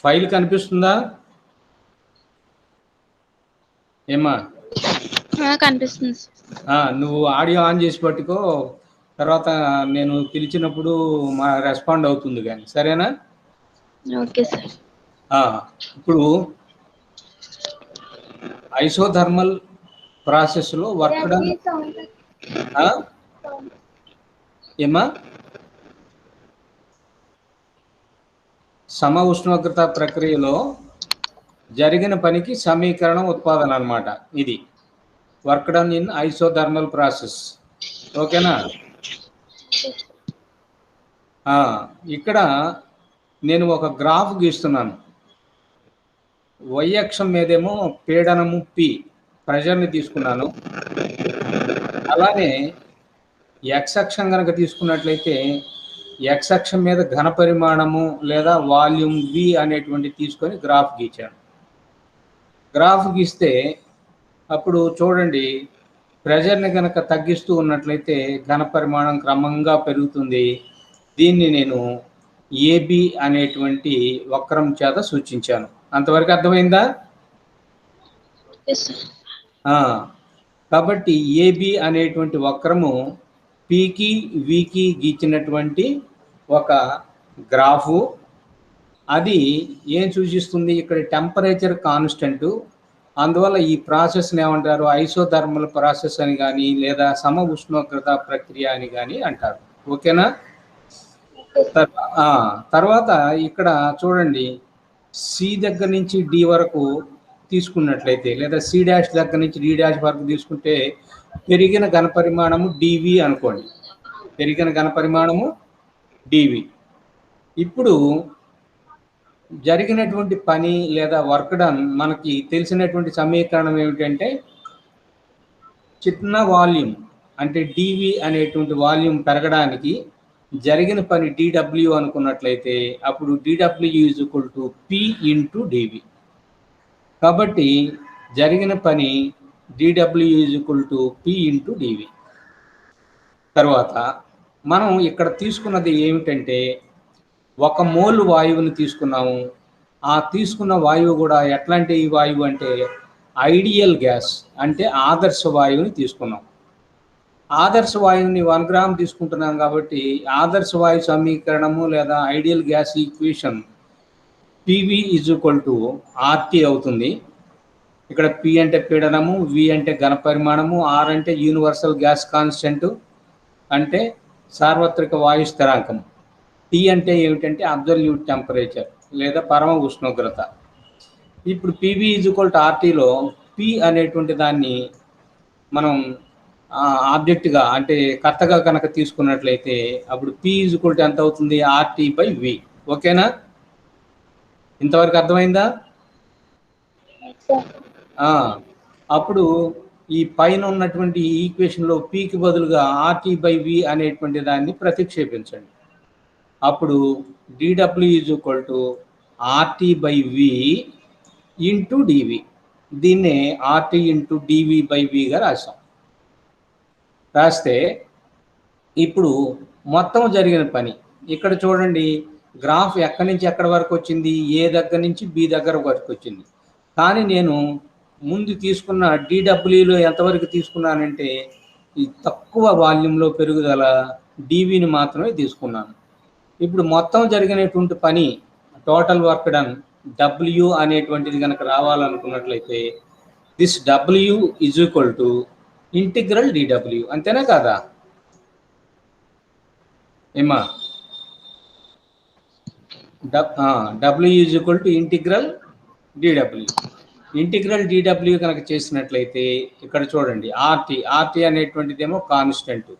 File కనిపిస్తుందా ఏమా? కనిపిస్తుంది. నువ్వు ఆడియో ఆన్ చేసి పట్టుకో, తర్వాత నేను పిలిచినప్పుడు రెస్పాండ్ అవుతుంది కానీ, సరేనా? Okay sir. ఇప్పుడు ఐసోథర్మల్ ప్రాసెస్లో వర్క్ డన్ ఏమా? సమ ఉష్ణోగ్రత ప్రక్రియలో జరిగిన పనికి సమీకరణం ఉత్పాదన అన్నమాట. ఇది work done in isothermal process. ఓకేనా? ఇక్కడ నేను ఒక గ్రాఫ్ గీస్తున్నాను. y అక్షం మీదేమో పీడనము P, ప్రెషర్ని తీసుకున్నాను. అలానే x అక్షం కనుక తీసుకున్నట్లయితే x అక్షం మీద ఘన పరిమాణము లేదా వాల్యూమ్ V అనేటువంటి తీసుకొని గ్రాఫ్ గీచాను. గ్రాఫ్ గీస్తే అప్పుడు చూడండి, ప్రెషర్ని కనుక తగ్గిస్తూ ఉన్నట్లయితే ఘన పరిమాణం క్రమంగా పెరుగుతుంది. దీన్ని నేను ఏబి అనేటువంటి వక్రం చేత సూచించాను. అంతవరకు అర్థమైందా? కాబట్టి ఏబి అనేటువంటి వక్రము పికి వికి గీచినటువంటి ఒక గ్రాఫు. అది ఏం సూచిస్తుంది? ఇక్కడ టెంపరేచర్ కాన్స్టెంట్, అందువల్ల ఈ ప్రాసెస్ని ఏమంటారు? ఐసోథర్మల్ ప్రాసెస్ అని కానీ లేదా సమ ఉష్ణోగ్రత ప్రక్రియ అని కానీ అంటారు. ఓకేనా? తర్వాత ఇక్కడ చూడండి, సి దగ్గర నుంచి డి వరకు తీసుకున్నట్లయితే లేదా సి డాష్ దగ్గర నుంచి డి డాష్ వరకు తీసుకుంటే పెరిగిన ఘన పరిమాణము డివి అనుకోండి. పెరిగిన ఘన పరిమాణము డివి. ఇప్పుడు జరిగినటువంటి పని లేదా వర్క్ డన్ మనకి తెలిసినటువంటి సమీకరణం ఏమిటంటే, చిన్న వాల్యూమ్ అంటే డివి అనేటువంటి వాల్యూమ్ పెరగడానికి జరిగిన పని డిడబ్ల్యూ అనుకున్నట్లయితే అప్పుడు D W is equal to P into D V. కాబట్టి జరిగిన పని D W is equal to P into D V. తర్వాత మనం ఇక్కడ తీసుకున్నది ఏమిటంటే, 1 మోల్ వాయువుని తీసుకున్నాము. ఆ తీసుకున్న వాయువు కూడా ఎట్లాంటి వాయువు అంటే ఐడియల్ గ్యాస్, అంటే ఆదర్శ వాయువుని తీసుకున్నాం. ఆదర్శ వాయువుని 1 గ్రామ్ తీసుకుంటున్నాం కాబట్టి ఆదర్శ వాయు సమీకరణము లేదా ideal gas equation PV is equal to RT అవుతుంది. ఇక్కడ పి అంటే పీడనము, వి అంటే ఘన పరిమాణము, ఆర్ అంటే యూనివర్సల్ గ్యాస్ కాన్స్టెంట్ అంటే సార్వత్రిక వాయు స్థిరాంకం, టీ అంటే ఏమిటంటే అబ్జల్యూట్ టెంపరేచర్ లేదా పరమ ఉష్ణోగ్రత. ఇప్పుడు పివి ఈజ్ ఈక్వల్ టు ఆర్టీలో పి అనేటువంటి దాన్ని మనం ఆబ్జెక్ట్గా అంటే కర్తగా కనుక తీసుకున్నట్లయితే అప్పుడు పి ఈజ్ ఈక్వల్ టు ఎంత అవుతుంది? ఆర్టీ బై వి. ఓకేనా? ఇంతవరకు అర్థమైందా? అప్పుడు ఈ పైన ఉన్నటువంటి ఈక్వేషన్లో పికి బదులుగా ఆర్టీ బై వి అనేటువంటి దాన్ని ప్రతిక్షేపించండి. అప్పుడు D W is equal to R T by V into D V. దీన్నే ఆర్టీ ఇంటూ డివి బై విగా రాసాం. రాస్తే ఇప్పుడు మొత్తం జరిగిన పని ఇక్కడ చూడండి, గ్రాఫ్ ఎక్కడి నుంచి ఎక్కడి వరకు వచ్చింది? ఏ దగ్గర నుంచి బి దగ్గర వరకు వచ్చింది. కానీ నేను ముందు తీసుకున్న డిడబ్ల్యూలో ఎంతవరకు తీసుకున్నానంటే ఈ తక్కువ వాల్యూమ్లో పెరుగుదల డివిని మాత్రమే తీసుకున్నాను. ఇప్పుడు మొత్తం జరిగినటువంటి పని టోటల్ వర్క్ డన్ డబ్ల్యూ అనేటువంటిది కనుక రావాలనుకున్నట్లయితే this W is equal to integral D W. అంతేనా కాదా ఏమా? W is equal to integral D W. Integral D W కనుక చేసినట్లయితే ఇక్కడ చూడండి, ఆర్టీ అనేటువంటిది ఏమో కాన్స్టెంట్,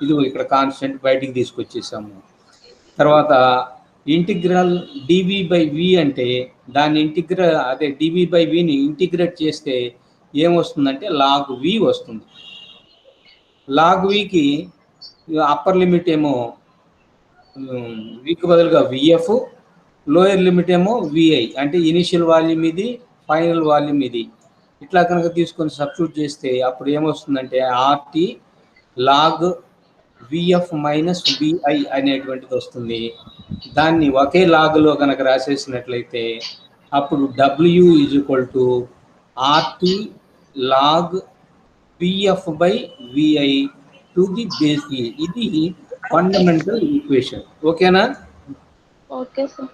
ఇది ఇక్కడ కాన్స్టెంట్ బయటికి తీసుకొచ్చేసాము. తర్వాత ఇంటిగ్రల్ డివి బై వి అంటే దాన్ని డివి బై విని ఇంటిగ్రేట్ చేస్తే ఏమొస్తుందంటే లాగ్ వి వస్తుంది. లాగ్ వికి అప్పర్ లిమిట్ ఏమో వికి బదులుగా విఎఫ్, లోయర్ లిమిట్ ఏమో విఐ, అంటే ఇనిషియల్ వాల్యూమ్ ఇది, ఫైనల్ వాల్యూమ్ ఇది. ఇట్లా కనుక తీసుకొని సబ్స్టిట్యూట్ చేస్తే అప్పుడు ఏమొస్తుందంటే R T log V F minus V I అనేటువంటిది వస్తుంది. దాన్ని ఒకే లాగ్లో కనుక రాసేసినట్లయితే అప్పుడు W is equal to R T log P F by VI to the base E. ఇది ఫండమెంటల్ ఈక్వేషన్. ఓకేనా? Okay sir.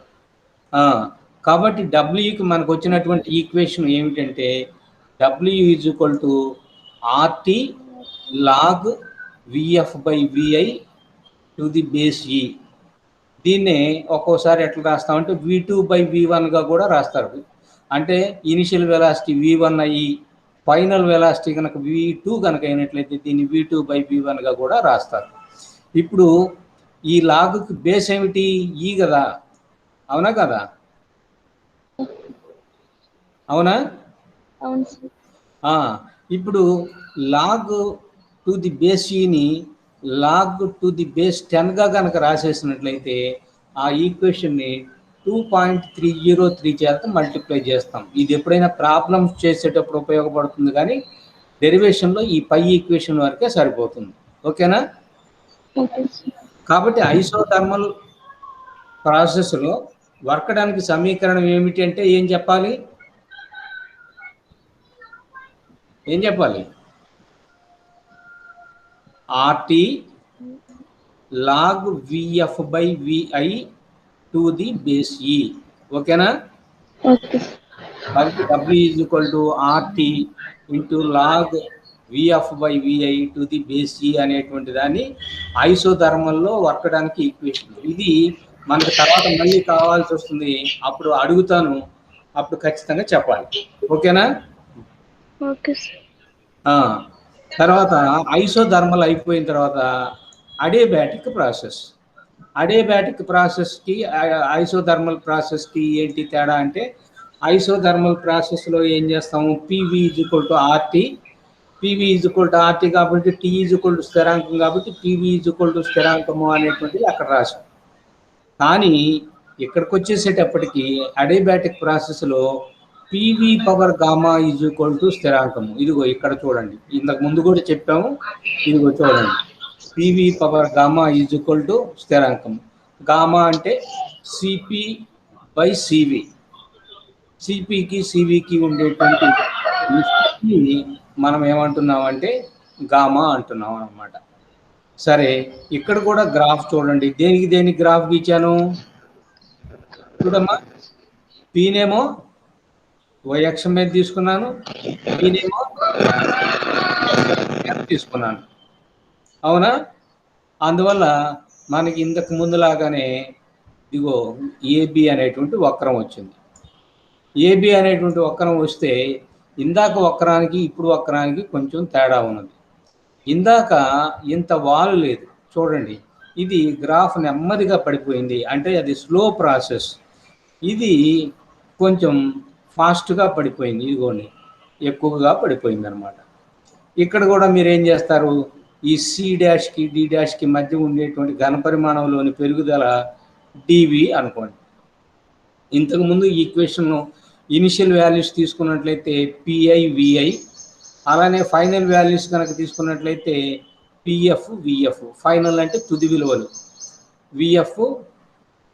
కాబట్టి డబ్ల్యూకి మనకు వచ్చినటువంటి ఈక్వేషన్ ఏమిటంటే W is equal to R T log VF by VI to the base ఈ. దీన్నే ఒక్కోసారి ఎట్లా రాస్తామంటే V2/V1గా కూడా రాస్తారు. అంటే ఇనిషియల్ వెలాసిటీ V1 అయ్యి ఫైనల్ వెలాసిటీ కనుక V2 కనుక అయినట్లయితే దీన్ని V2/V1గా కూడా రాస్తారు. ఇప్పుడు ఈ లాగుకి బేస్ ఏమిటి? ఈ కదా, అవునా కదా? అవునా? అవును సార్. ఇప్పుడు లాగ్ టు ది బేస్ ఈని లాగ్ టు ది బేస్ 10గా కనుక రాసేసినట్లయితే ఆ ఈక్వేషన్ని 2.303 చేత మల్టిప్లై చేస్తాం. ఇది ఎప్పుడైనా ప్రాబ్లమ్స్ చేసేటప్పుడు ఉపయోగపడుతుంది, కానీ డెరివేషన్లో ఈ పై ఈక్వేషన్ వరకే సరిపోతుంది. ఓకేనా? కాబట్టి ఐసోథర్మల్ ప్రాసెస్లో వర్కడానికి సమీకరణం ఏమిటి అంటే ఏం చెప్పాలి? ఏం చెప్పాలి? RT log VF by VI to the base e. ఓకేనా? కాబట్టి W is equal to RT into log VF by VI to the base e అనేటువంటి దాన్ని ఐసోథర్మల్లో వర్కడానికి ఈక్వేషన్. ఇది మనకు తర్వాత మళ్ళీ కావాల్సి వస్తుంది, అప్పుడు అడుగుతాను, అప్పుడు ఖచ్చితంగా చెప్పాలి. ఓకేనా? ఓకే. తర్వాత ఐసోథర్మల్ అయిపోయిన తర్వాత అడియాబాటిక్ ప్రాసెస్. అడియాబాటిక్ ప్రాసెస్కి ఐసోథర్మల్ ప్రాసెస్కి ఏంటి తేడా అంటే ఐసోథర్మల్ ప్రాసెస్లో ఏం చేస్తాము? P V is equal to R T. P V is equal to R T కాబట్టి టీ ఈజ్ ఈక్వల్ టు స్థిరాంకం కాబట్టి పివి ఈజ్ ఈక్వల్ టు స్థిరాంకము అనేటువంటిది అక్కడ రాసాం. కానీ ఇక్కడికి వచ్చేసేటప్పటికి అడియాబాటిక్ ప్రాసెస్లో P V power gamma is equal to స్థిరాంకము. ఇదిగో ఇక్కడ చూడండి, ఇంతకు ముందు కూడా చెప్పాము, ఇదిగో చూడండి, PV power gamma is equal to స్థిరాంకము. Gamma అంటే సిపి బై సివి. సిపికి సివికి ఉండేటువంటి మనం ఏమంటున్నామంటే గామా అంటున్నాం అన్నమాట. సరే, ఇక్కడ కూడా గ్రాఫ్ చూడండి. దేనికి గ్రాఫ్ గీచాను చూడమ్మా. పీనేమో y అక్షం మీద తీసుకున్నాను, పీనేమో తీసుకున్నాను, అవునా? అందువల్ల మనకి ఇంతకు ముందులాగానే ఇదిగో ఏబి అనేటువంటి వక్రం వచ్చింది. ఏబి అనేటువంటి వక్రం వస్తే ఇందాక వక్రానికి ఇప్పుడు వక్రానికి కొంచెం తేడా ఉన్నది. ఇందాక ఇంత వాలు లేదు, చూడండి, ఇది గ్రాఫ్ నెమ్మదిగా పడిపోయింది, అంటే అది స్లో ప్రాసెస్. ఇది కొంచెం ఫాస్ట్గా పడిపోయింది, ఇదిగోండి ఎక్కువగా పడిపోయింది అనమాట. ఇక్కడ కూడా మీరు ఏం చేస్తారు? ఈ C' D' మధ్య ఉండేటువంటి ఘనపరిమాణంలోని పెరుగుదల డివి అనుకోండి. ఇంతకుముందు ఈక్వేషన్ ఇనిషియల్ వాల్యూస్ తీసుకున్నట్లయితే పిఐ విఐ, అలానే ఫైనల్ వాల్యూస్ కనుక తీసుకున్నట్లయితే పిఎఫ్ విఎఫ్. ఫైనల్ అంటే తుది విలువలు, విఎఫ్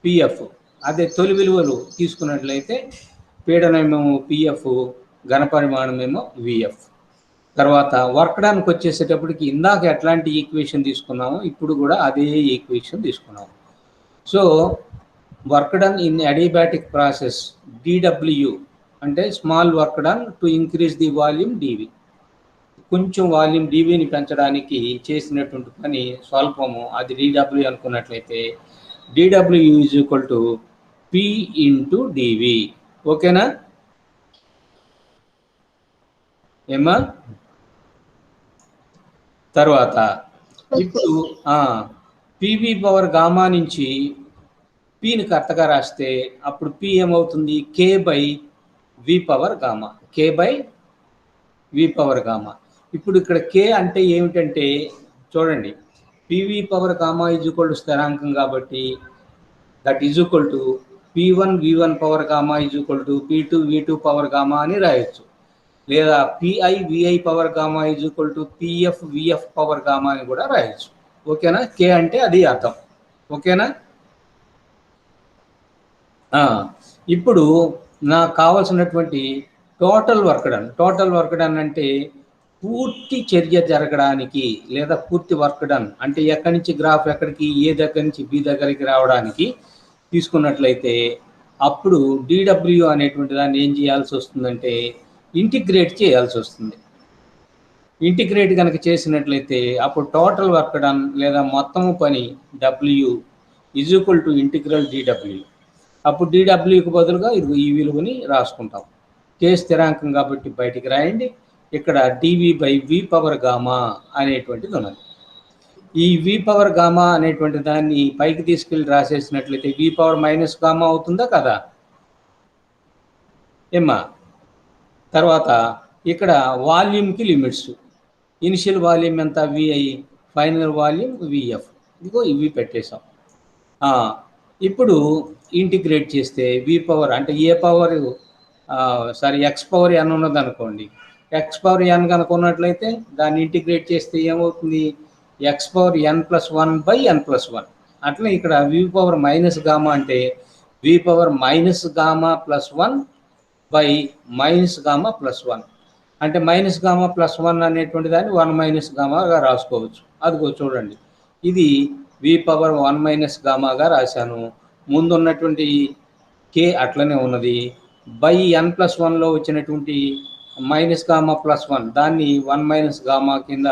పిఎఫ్. అదే తొలి విలువలు తీసుకున్నట్లయితే పీడనమేమో పిఎఫ్, ఘనపరిమాణమేమో విఎఫ్. తర్వాత వర్క్ డన్కి వచ్చేసేటప్పటికి ఇందాక ఎట్లాంటి ఈక్వేషన్ తీసుకున్నామో ఇప్పుడు కూడా అదే ఈక్వేషన్ తీసుకున్నాము. So work done in adiabatic process D W అంటే small work done to increase the volume D V. కొంచెం వాల్యూమ్ డివిని పెంచడానికి చేసినటువంటి పని స్వల్పము, అది డిడబ్ల్యూ అనుకున్నట్లయితే D W is equal to P into D V. ఓకేనా ఏమా? తర్వాత ఇప్పుడు పివి పవర్ గామా నుంచి పిని కరెక్ట్గా రాస్తే అప్పుడు పి ఏమవుతుంది? K by V power gamma. K by V power gamma. ఇప్పుడు ఇక్కడ కే అంటే ఏమిటంటే చూడండి, PV power gamma is equal to స్థిరాంకం కాబట్టి that is equal to P1 V1 power gamma is equal to P2 V2 power gamma అని రాయొచ్చు, లేదా PI VI power gamma is equal to PF VF power gamma అని కూడా రాయొచ్చు. ఓకేనా? కే అంటే అది అర్థం. ఓకేనా? ఇప్పుడు నాకు కావాల్సినటువంటి టోటల్ వర్క్ డన్ అంటే పూర్తి చర్య జరగడానికి లేదా పూర్తి వర్క్ డన్ అంటే ఎక్కడి నుంచి గ్రాఫ్ ఎక్కడికి ఏ దగ్గర నుంచి బి దగ్గరికి రావడానికి తీసుకున్నట్లయితే అప్పుడు డిడబ్ల్యూ అనేటువంటి దాన్ని ఏం చేయాల్సి వస్తుందంటే ఇంటిగ్రేట్ చేయాల్సి వస్తుంది. ఇంటిగ్రేట్ కనుక చేసినట్లయితే అప్పుడు టోటల్ వర్క్ డన్ లేదా మొత్తము పని W is equal to integral DW. అప్పుడు డిడబ్ల్యూకి బదులుగా ఇది ఈ విలువని రాసుకుంటాం. కే స్థిరాంకం కాబట్టి బయటికి రాయండి. ఇక్కడ డివి బై వి పవర్ గామా అనేటువంటిది ఉన్నది. ఈ వి పవర్ గామా అనేటువంటి దాన్ని పైకి తీసుకెళ్ళి రాసేసినట్లయితే వి పవర్ మైనస్ గామా అవుతుందా కదా ఏమ్మా? తర్వాత ఇక్కడ వాల్యూమ్కి లిమిట్స్, ఇనిషియల్ వాల్యూమ్ ఎంత విఐ, ఫైనల్ వాల్యూమ్ విఎఫ్, ఇదిగో ఇవి పెట్టేశాం. ఇప్పుడు ఇంటిగ్రేట్ చేస్తే వి పవర్ అంటే ఏ పవర్ ఎక్స్ పవర్ ఎన్ ఉన్నది అనుకోండి. ఎక్స్ పవర్ ఎన్ కనుక ఉన్నట్లయితే దాన్ని ఇంటిగ్రేట్ చేస్తే ఏమవుతుంది? X power n plus one by n plus one. అట్లా ఇక్కడ వి పవర్ మైనస్ గామా అంటే V power minus gamma plus one by minus gamma plus one. అంటే మైనస్ గామా ప్లస్ వన్ అనేటువంటి దాన్ని వన్ మైనస్ గామాగా రాసుకోవచ్చు. అదిగో చూడండి, ఇది వి పవర్ వన్ మైనస్ గామాగా రాశాను. ముందు ఉన్నటువంటి కే అట్లనే ఉన్నది. బై ఎన్ ప్లస్ వన్లో వచ్చినటువంటి మైనస్ గామా ప్లస్ వన్ దాన్ని వన్ మైనస్ గామా కింద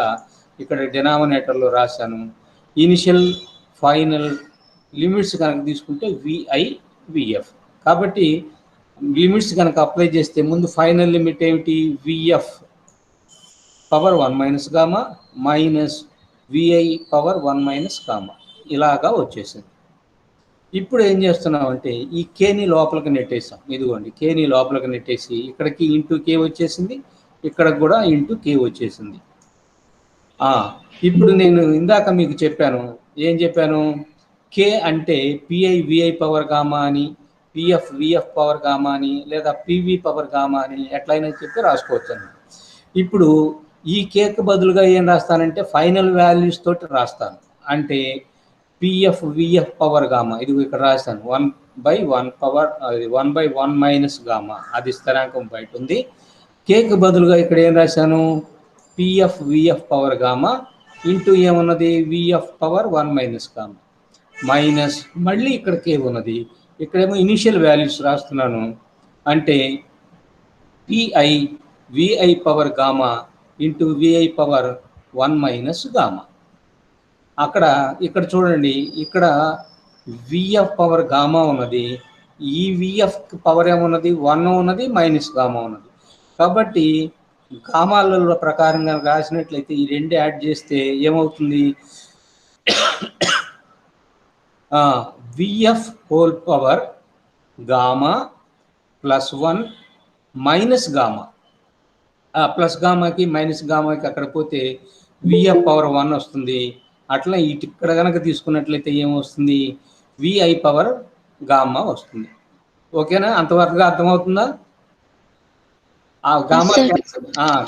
ఇక్కడ డినామినేటర్లో రాశాను. ఇనిషియల్ ఫైనల్ లిమిట్స్ కనుక తీసుకుంటే విఐ విఎఫ్. కాబట్టి లిమిట్స్ కనుక అప్లై చేస్తే ముందు ఫైనల్ లిమిట్ ఏమిటి? VF power one minus gamma minus VI power one minus gamma ఇలాగా వచ్చేసింది. ఇప్పుడు ఏం చేస్తున్నామంటే ఈ కేని లోపలికి నెట్టేసాం. ఇదిగోండి, కేని లోపలికి నెట్టేసి ఇక్కడికి ఇంటూ కే వచ్చేసింది, ఇక్కడ కూడా ఇంటూ కే వచ్చేసింది. ఇప్పుడు నేను ఇందాక మీకు చెప్పాను, ఏం చెప్పాను? కే అంటే పిఐ విఐ పవర్ గామా అని, పిఎఫ్ విఎఫ్ పవర్ గామా అని, లేదా పివి పవర్ గామా అని ఎట్లయినా చెప్పి రాసుకోవచ్చు అని. ఇప్పుడు ఈ కేకు బదులుగా ఏం రాస్తానంటే ఫైనల్ వాల్యూస్ తోటి రాస్తాను. అంటే పిఎఫ్ విఎఫ్ పవర్ గామా, ఇది ఇక్కడ రాశాను, 1/1 పవర్ 1/1 మైనస్ గామా, అది స్థిరాంకం బయట ఉంది. కేకు బదులుగా ఇక్కడ ఏం రాశాను? PF VF power gamma into ఏమున్నది? VF power 1 minus gamma minus మళ్ళీ ఇక్కడ కే ఉన్నది. ఇక్కడేమో ఇనిషియల్ వాల్యూస్ రాస్తున్నాను. అంటే PI VI power gamma into VI power 1 minus gamma. ఇక్కడ చూడండి, ఇక్కడ విఎఫ్ పవర్ గామా ఉన్నది, ఈ విఎఫ్ పవర్ ఏమున్నది? 1 ఉన్నది, మైనస్ గామా ఉన్నది. కాబట్టి గామాల ప్రకారంగా రాసినట్లయితే ఈ రెండు యాడ్ చేస్తే ఏమవుతుంది? VF whole power gamma plus 1 minus gamma. Plus గామాకి మైనస్ గామాకి అక్కడ పోతే విఎఫ్ పవర్ 1 వస్తుంది. అట్లా ఇక్కడ కనుక తీసుకున్నట్లయితే ఏమొస్తుంది? విఐ పవర్ గామా వస్తుంది. ఓకేనా? అంతవరకు అర్థమవుతుందా?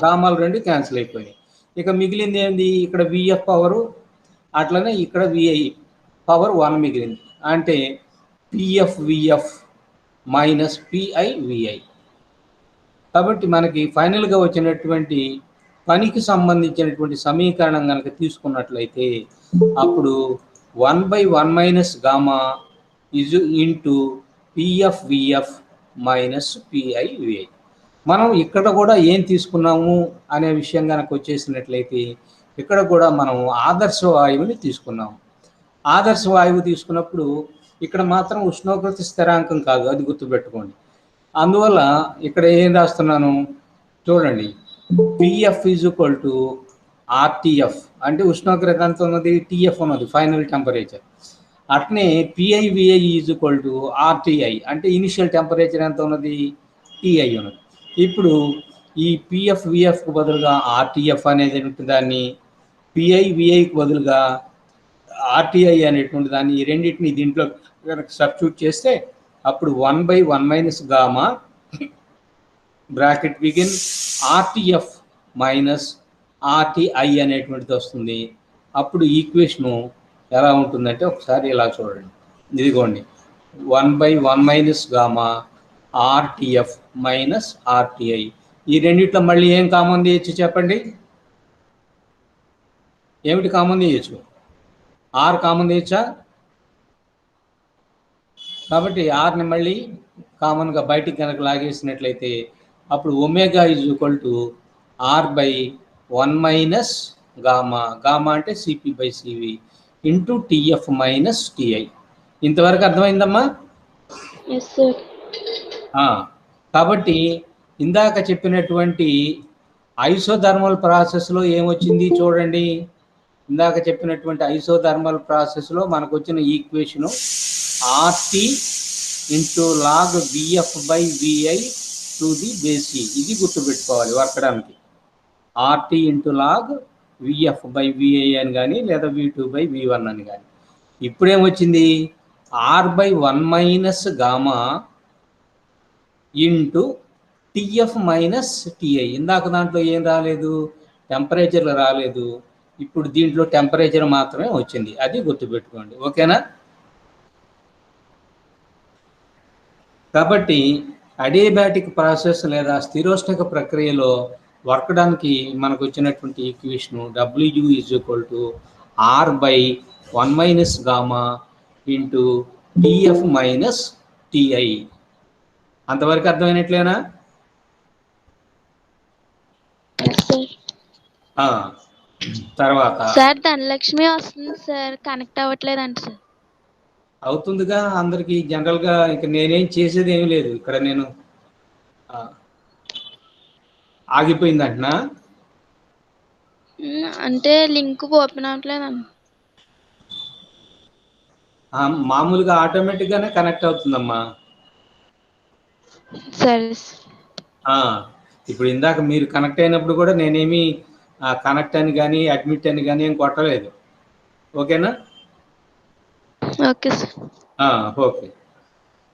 గామాలు రెండు క్యాన్సిల్ అయిపోయినాయి. ఇక మిగిలింది ఏంది? ఇక్కడ విఎఫ్ పవరు, అట్లనే ఇక్కడ విఐ పవర్ 1 మిగిలింది. అంటే PF VF minus PI VI. కాబట్టి మనకి ఫైనల్గా వచ్చినటువంటి పనికి సంబంధించినటువంటి సమీకరణం కనుక తీసుకున్నట్లయితే అప్పుడు 1/1 minus gamma is into PF VF minus PI VI. మనం ఇక్కడ కూడా ఏం తీసుకున్నాము అనే విషయం కనుక వచ్చేసినట్లయితే ఇక్కడ కూడా మనం ఆదర్శ వాయువుని తీసుకున్నాము. ఆదర్శ వాయువు తీసుకున్నప్పుడు ఇక్కడ మాత్రం ఉష్ణోగ్రత స్థిరాంకం కాదు, అది గుర్తుపెట్టుకోండి. అందువల్ల ఇక్కడ ఏం రాస్తున్నాను చూడండి, PF is equal to RTF అంటే ఉష్ణోగ్రత ఎంత ఉన్నది? టీఎఫ్ ఉన్నది, ఫైనల్ టెంపరేచర్. అట్నే పిఐవిఐ ఈజ్ ఈక్వల్ టు ఆర్టీఐ అంటే ఇనిషియల్ టెంపరేచర్ ఎంత ఉన్నది? టీఐ ఉన్నది. ఇప్పుడు ఈ పిఎఫ్ విఎఫ్కు బదులుగా ఆర్టీఎఫ్ అనేది దాన్ని, పిఐవిఐకి బదులుగా ఆర్టీఐ అనేటువంటి దాన్ని, ఈ రెండింటిని దీంట్లో కనుక సబ్స్టిట్యూట్ చేస్తే అప్పుడు 1/1 minus gamma bracket begin RTF minus RTI అనేటువంటిది వస్తుంది. అప్పుడు ఈక్వేషను ఎలా ఉంటుందంటే ఒకసారి ఇలా చూడండి, ఇదిగోండి, 1/1 మైనస్ గామా ఆర్టిఎఫ్ మైనస్ ఆర్టిఐ. ఈ రెండిట్లో మళ్ళీ ఏం కామన్ తీయచ్చు చెప్పండి? ఏమిటి కామన్ తీయచ్చు? ఆర్ కామన్ తీయచ్చా? కాబట్టి ఆర్ని మళ్ళీ కామన్గా బయటికి కనుక లాగేసినట్లయితే అప్పుడు omega is equal to R/1 minus gamma. Gamma అంటే CP/CV into TF minus TI. ఇంతవరకు అర్థమైందమ్మా? Yes sir. కాబట్టి ఇందాక చెప్పినటువంటి ఐసోథర్మల్ ప్రాసెస్లో ఏమొచ్చింది చూడండి. ఇందాక చెప్పినటువంటి ఐసోథర్మల్ ప్రాసెస్లో మనకు వచ్చిన equation RT into log VF/VI to the base e. ఇది గుర్తుపెట్టుకోవాలి వర్కడానికి. RT ఇంటూ లాగ్ VF/VI అని కానీ లేదా V2/V1 అని కానీ. ఇప్పుడేమొచ్చింది? R/1 minus gamma into TF minus TI. ఇందాక దాంట్లో ఏం రాలేదు? టెంపరేచర్లు రాలేదు. ఇప్పుడు దీంట్లో టెంపరేచర్ మాత్రమే వచ్చింది. అది గుర్తుపెట్టుకోండి. ఓకేనా? కాబట్టి అడియాబాటిక్ ప్రాసెస్ లేదా స్థిరోష్ణక ప్రక్రియలో వర్కడానికి మనకు వచ్చినటువంటి equation W is equal to R/1 minus gamma into TF minus TI. అంతవరకు అర్థమైనట్లేనా? తర్వాత సార్ ధనలక్ష్మి వస్తుంది సార్, కనెక్ట్ అవ్వట్లేదంట సార్. అవుతుందిగా అందరికి జనరల్గా. ఇక నేనేం చేసేది ఏమి లేదు. ఇక్కడ నేను ఆగిపోయిందంటనా? అంటే లింక్ ఓపెన్ అవ్వట్లేదండి. మామూలుగా ఆటోమేటిక్గానే కనెక్ట్ అవుతుందమ్మా. సరే. ఇప్పుడు ఇందాక మీరు కనెక్ట్ అయినప్పుడు కూడా నేనేమి కనెక్ట్ అని కానీ అడ్మిట్ అని కానీ ఏం కొట్టలేదు. ఓకేనా? Okay sir. ఓకే.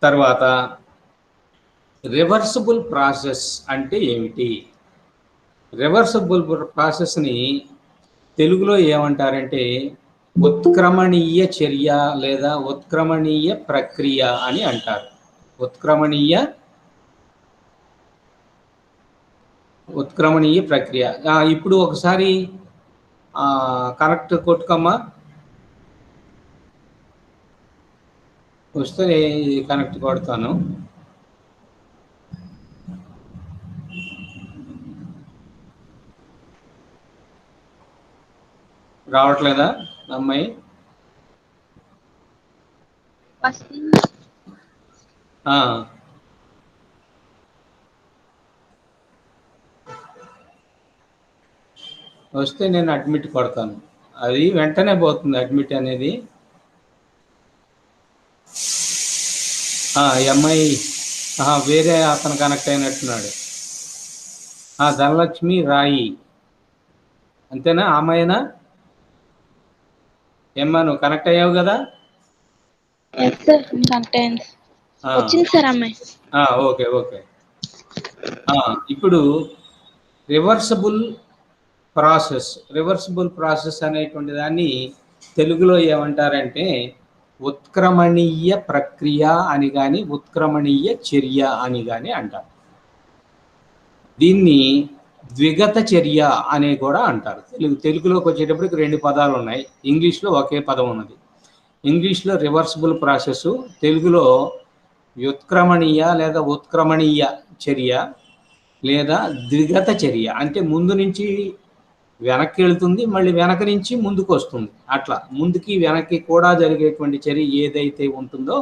తర్వాత రివర్సిబుల్ ప్రాసెస్ అంటే ఏమిటి? రివర్సిబుల్ ప్రాసెస్ని తెలుగులో ఏమంటారంటే ఉత్క్రమణీయ చర్య లేదా ఉత్క్రమణీయ ప్రక్రియ అని అంటారు. ఉత్క్రమణీయ ప్రక్రియ. ఇప్పుడు ఒకసారి కనెక్ట్ కొట్టుకోమ్మా. వస్తే కనెక్ట్ కొడతాను. రావట్లేదా అమ్మాయి? వస్తే నేను అడ్మిట్ కొడతాను. అది వెంటనే పోతుంది అడ్మిట్ అనేది. అమ్మాయి వేరే అతను కనెక్ట్ అయినట్టున్నాడు. ధనలక్ష్మి రాయి అంతేనా? అమ్మాయినా? ఏమ్మా నువ్వు కనెక్ట్ అయ్యావు కదా? Okay okay. ఇప్పుడు రివర్సిబుల్ ప్రాసెస్ అనేటువంటి దాన్ని తెలుగులో ఏమంటారంటే ఉత్క్రమణీయ ప్రక్రియ అని కానీ ఉత్క్రమణీయ చర్య అని కానీ అంటారు. దీన్ని ద్విగత చర్య అని కూడా అంటారు. తెలుగులోకి వచ్చేటప్పటికి 2 పదాలు ఉన్నాయి. ఇంగ్లీష్లో ఒకే పదం ఉన్నది. ఇంగ్లీష్లో రివర్సిబుల్ ప్రాసెస్, తెలుగులో వ్యుత్క్రమణీయ లేదా ఉత్క్రమణీయ చర్య లేదా ద్విగత చర్య. అంటే ముందు నుంచి వెనక్కి వెళ్తుంది, మళ్ళీ వెనక నుంచి ముందుకు వస్తుంది. అట్లా ముందుకి వెనక్కి కూడా జరిగేటువంటి చర్య ఏదైతే ఉంటుందో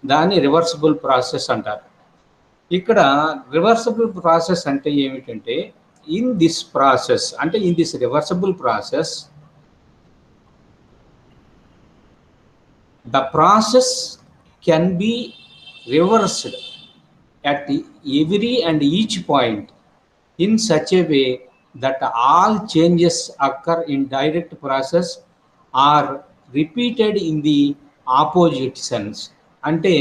దాన్ని రివర్సిబుల్ ప్రాసెస్ అంటారు. ఇక్కడ రివర్సిబుల్ ప్రాసెస్ అంటే ఏమిటంటే in this reversible process the process can be reversed at every and each point in such a way that all changes occur in direct process are repeated in the opposite sense. అంటే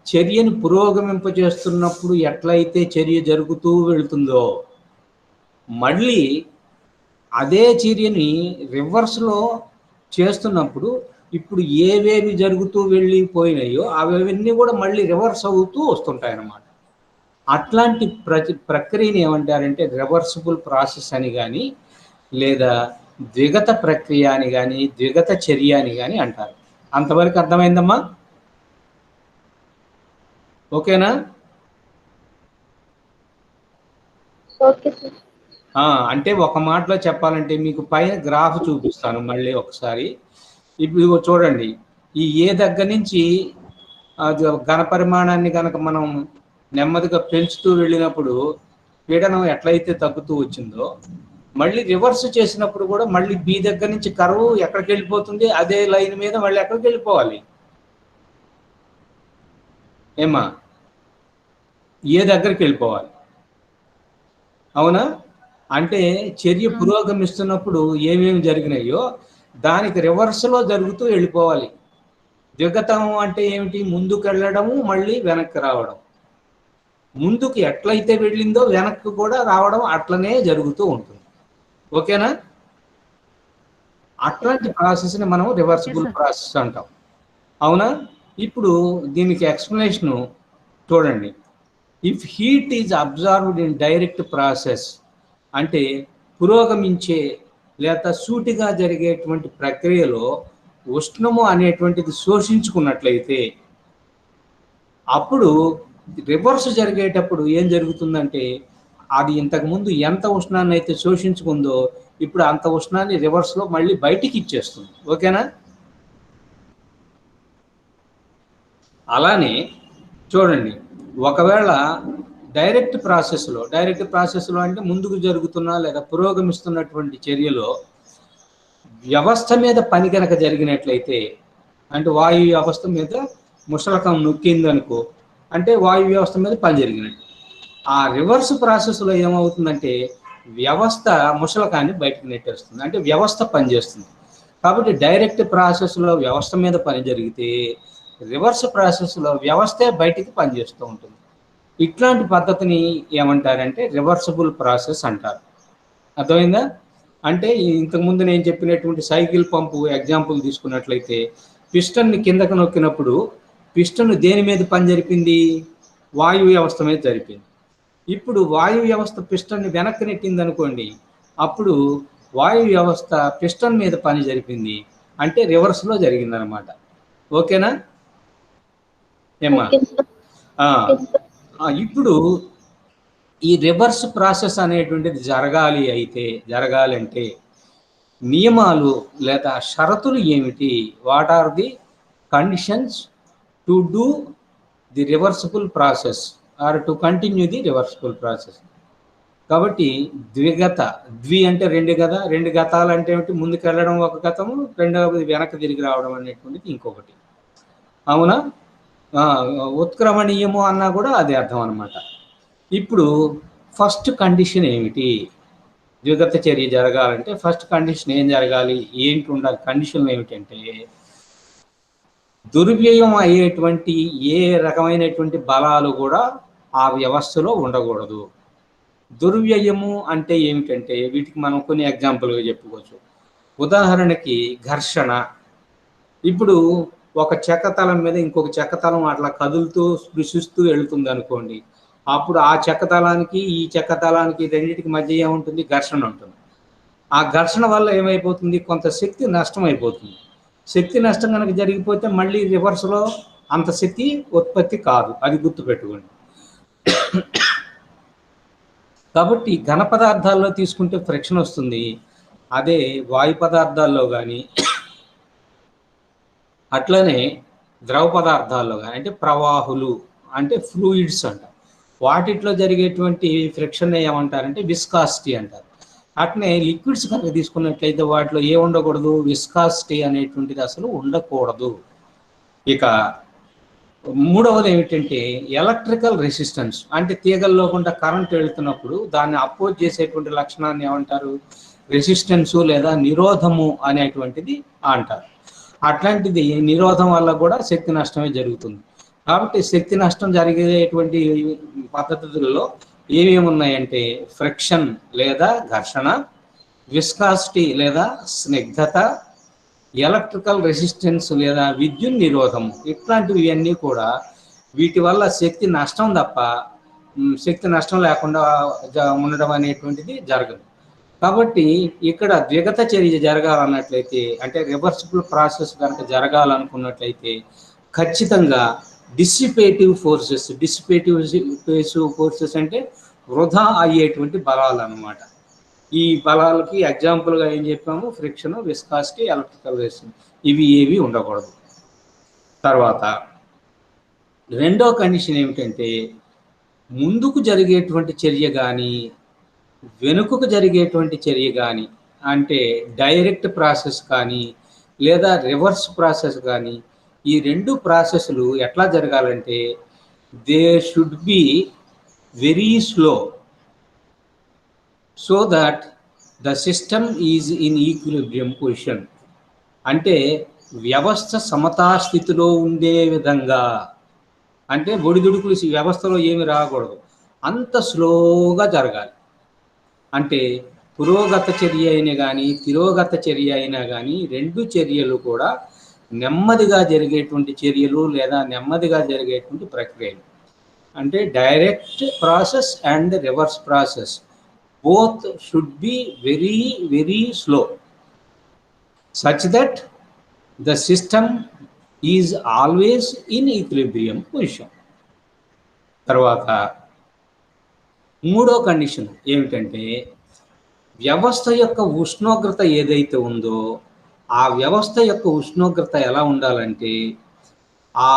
చర్యను పురోగమింపజేస్తున్నప్పుడు ఎట్లయితే చర్య జరుగుతూ వెళ్తుందో మళ్ళీ అదే చర్యని రివర్స్లో చేస్తున్నప్పుడు ఇప్పుడు ఏవేవి జరుగుతూ వెళ్ళిపోయినాయో అవన్నీ కూడా మళ్ళీ రివర్స్ అవుతూ వస్తుంటాయి అన్నమాట. అట్లాంటి ప్రక్రియని ఏమంటారంటే రివర్సిబుల్ ప్రాసెస్ అని కానీ, లేదా ద్విగత ప్రక్రియ అని కానీ, ద్విగత చర్య అని కానీ అంటారు. అంతవరకు అర్థమైందమ్మా? ఓకేనా? Okay sir. అంటే ఒక మాటలో చెప్పాలంటే మీకు పైన గ్రాఫ్ చూపిస్తాను మళ్ళీ ఒకసారి. ఇప్పుడు ఇగో చూడండి, ఈ ఏ దగ్గర నుంచి అది ఘన పరిమాణాన్ని కనుక మనం నెమ్మదిగా పెంచుతూ వెళ్ళినప్పుడు పీడనం ఎట్లయితే తగ్గుతూ వచ్చిందో, మళ్ళీ రివర్స్ చేసినప్పుడు కూడా మళ్ళీ బి దగ్గర నుంచి కర్వ్ ఎక్కడికి వెళ్ళిపోతుంది, అదే లైన్ మీద మళ్ళీ ఎక్కడికి వెళ్ళిపోవాలి ఏమా, ఏ దగ్గరికి వెళ్ళిపోవాలి. అవునా? అంటే చర్య పురోగమిస్తున్నప్పుడు ఏమేమి జరిగినాయో దానికి రివర్స్లో జరుగుతూ వెళ్ళిపోవాలి. ద్విగతం అంటే ఏమిటి? ముందుకు వెళ్ళడము మళ్ళీ వెనక్కి రావడం. ముందుకు ఎట్లయితే వెళ్ళిందో వెనక్కి కూడా రావడం అట్లనే జరుగుతూ ఉంటుంది. ఓకేనా? అట్లాంటి ప్రాసెస్ని మనం రివర్సిబుల్ ప్రాసెస్ అంటాం. అవునా? ఇప్పుడు దీనికి ఎక్స్ప్లెనేషను చూడండి. If heat is observed in direct process, అంటే పురోగమించే లేదా సూటిగా జరిగేటువంటి ప్రక్రియలో ఉష్ణము అనేటువంటిది శోషించుకున్నట్లయితే, అప్పుడు రివర్స్ జరిగేటప్పుడు ఏం జరుగుతుందంటే అది ఇంతకుముందు ఎంత ఉష్ణాన్ని అయితే శోషించుకుందో ఇప్పుడు అంత ఉష్ణాన్ని రివర్స్లో మళ్ళీ బయటికి ఇచ్చేస్తుంది. ఓకేనా? అలానే చూడండి, ఒకవేళ డైరెక్ట్ ప్రాసెస్లో అంటే ముందుకు జరుగుతున్న లేదా పురోగమిస్తున్నటువంటి చర్యలో వ్యవస్థ మీద పని కనుక జరిగినట్లయితే, అంటే వాయు వ్యవస్థ మీద ముసలకం నొక్కిందనుకో, అంటే వాయు వ్యవస్థ మీద పని జరిగినట్టు. ఆ రివర్స్ ప్రాసెస్లో ఏమవుతుందంటే వ్యవస్థ ముసలకాన్ని బయటకు నెట్టేస్తుంది, అంటే వ్యవస్థ పనిచేస్తుంది. కాబట్టి డైరెక్ట్ ప్రాసెస్లో వ్యవస్థ మీద పని జరిగితే రివర్స్ ప్రాసెస్లో వ్యవస్థే బయటికి పనిచేస్తూ ఉంటుంది. ఇట్లాంటి పద్ధతిని ఏమంటారంటే రివర్సిబుల్ ప్రాసెస్ అంటారు. అర్థమైందా? అంటే ఇంతకుముందు నేను చెప్పినటువంటి సైకిల్ పంపు ఎగ్జాంపుల్ తీసుకున్నట్లయితే పిస్టన్ని కిందకు నొక్కినప్పుడు పిస్టన్ దేని మీద పని జరిపింది? వాయు వ్యవస్థ మీద జరిపింది. ఇప్పుడు వాయు వ్యవస్థ పిస్టన్ని వెనక్కి నెట్టింది అనుకోండి, అప్పుడు వాయు వ్యవస్థ పిస్టన్ మీద పని జరిపింది, అంటే రివర్స్లో జరిగిందనమాట. ఓకేనా ఏమ్మా? ఇప్పుడు ఈ రివర్స్ ప్రాసెస్ అనేటువంటిది జరగాలంటే నియమాలు లేదా షరతులు ఏమిటి? What are the conditions to do the reversible process or to continue the reversible process? కాబట్టి ద్వి అంటే రెండు కదా, రెండు గతాలు అంటే ఏమిటి? ముందుకు వెళ్ళడం ఒక గతము, రెండవది వెనక్కి తిరిగి రావడం అనేటువంటిది ఇంకొకటి. అవునా? ఉత్క్రమణీయము అన్నా కూడా అదే అర్థం అనమాట. ఇప్పుడు ఫస్ట్ కండిషన్ ఏమిటి? ద్విగత చర్య జరగాలంటే ఫస్ట్ కండిషన్ ఏం జరగాలి, ఏంటి ఉండాలి? కండిషన్లు ఏమిటంటే దుర్వ్యయం అయ్యేటువంటి ఏ రకమైనటువంటి బలాలు కూడా ఆ వ్యవస్థలో ఉండకూడదు. దుర్వ్యయము అంటే ఏమిటంటే వీటికి మనం కొన్ని ఎగ్జాంపుల్గా చెప్పుకోవచ్చు. ఉదాహరణకి ఘర్షణ. ఇప్పుడు ఒక చెక్కతలం మీద ఇంకొక చెక్కతలం అట్లా కదులుతూ స్పృశిస్తూ వెళుతుంది అనుకోండి, అప్పుడు ఆ చెక్కతలానికి ఈ చెక్కతలానికి రెండింటికి మధ్య ఏముంటుంది? ఘర్షణ ఉంటుంది. ఆ ఘర్షణ వల్ల ఏమైపోతుంది? కొంత శక్తి నష్టం అయిపోతుంది. శక్తి నష్టం కనుక జరిగిపోతే మళ్ళీ రివర్స్లో అంత శక్తి ఉత్పత్తి కాదు, అది గుర్తుపెట్టుకోండి. కాబట్టి ఘన పదార్థాల్లో తీసుకుంటే ఫ్రిక్షన్ వస్తుంది, అదే వాయు పదార్థాల్లో కానీ అట్లనే ద్రవ పదార్థాల్లో కానీ, అంటే ప్రవాహులు అంటే ఫ్లూయిడ్స్ అంటారు, వాటిట్లో జరిగేటువంటి ఫ్రిక్షన్ ఏమంటారంటే విస్కాసిటీ అంటారు. అట్నే లిక్విడ్స్ కనుక తీసుకున్నట్లయితే వాటిలో ఏ ఉండకూడదు? విస్కాసిటీ అనేటువంటిది అసలు ఉండకూడదు. ఇక మూడవది ఏమిటంటే ఎలక్ట్రికల్ రెసిస్టెన్స్, అంటే తీగల్లో గుండా కరెంట్ వెళుతున్నప్పుడు దాన్ని అపోజ్ చేసేటువంటి లక్షణాన్ని ఏమంటారు? రెసిస్టెన్సు లేదా నిరోధము అనేటువంటిది అంటారు. అట్లాంటిది నిరోధం వల్ల కూడా శక్తి నష్టమే జరుగుతుంది. కాబట్టి శక్తి నష్టం జరిగేటువంటి పద్ధతులలో ఏమేమి ఉన్నాయంటే ఫ్రిక్షన్ లేదా ఘర్షణ, విస్కాసిటీ లేదా స్నిగ్ధత, ఎలక్ట్రికల్ రెసిస్టెన్స్ లేదా విద్యుత్ నిరోధం, ఇట్లాంటివి అన్నీ కూడా వీటి వల్ల శక్తి నష్టం తప్ప శక్తి నష్టం లేకుండా ఉండడం అనేటువంటిది జరగదు. కాబట్టి ఇక్కడ ద్విగత చర్య జరగాలన్నట్లయితే, అంటే రివర్సిబుల్ ప్రాసెస్ కనుక జరగాలనుకున్నట్లయితే ఖచ్చితంగా డిసిపేటివ్ ఫోర్సెస్ అంటే వృధా అయ్యేటువంటి బలాలు అన్నమాట. ఈ బలాలకి ఎగ్జాంపుల్గా ఏం చెప్పాము, ఫ్రిక్షన్, విస్కాసిటీ, ఎలక్ట్రికల్ రెసిస్టెన్స్, ఇవి ఏవి ఉండకూడదు. తర్వాత రెండో కండిషన్ ఏమిటంటే, ముందుకు జరిగేటువంటి చర్య కానీ వెనుకకు జరిగేటువంటి చర్య కానీ, అంటే డైరెక్ట్ ప్రాసెస్ కానీ లేదా రివర్స్ ప్రాసెస్ కానీ, ఈ రెండు ప్రాసెస్లు ఎట్లా జరగాలంటే they should be very slow so that the system is in equilibrium position. అంటే వ్యవస్థ సమతాస్థితిలో ఉండే విధంగా, అంటే ఒడిదుడుకులు వ్యవస్థలో ఏమి రాకూడదు, అంత స్లోగా జరగాలి. అంటే పురోగత చర్య అయినా కానీ తిరోగత చర్య అయినా కానీ రెండు చర్యలు కూడా నెమ్మదిగా జరిగేటువంటి చర్యలు లేదా నెమ్మదిగా జరిగేటువంటి ప్రక్రియలు. అంటే direct process and reverse process both should be very very slow such that the system is always in equilibrium position. తర్వాత మూడో కండిషన్ ఏమిటంటే, వ్యవస్థ యొక్క ఉష్ణోగ్రత ఏదైతే ఉందో ఆ వ్యవస్థ యొక్క ఉష్ణోగ్రత ఎలా ఉండాలంటే ఆ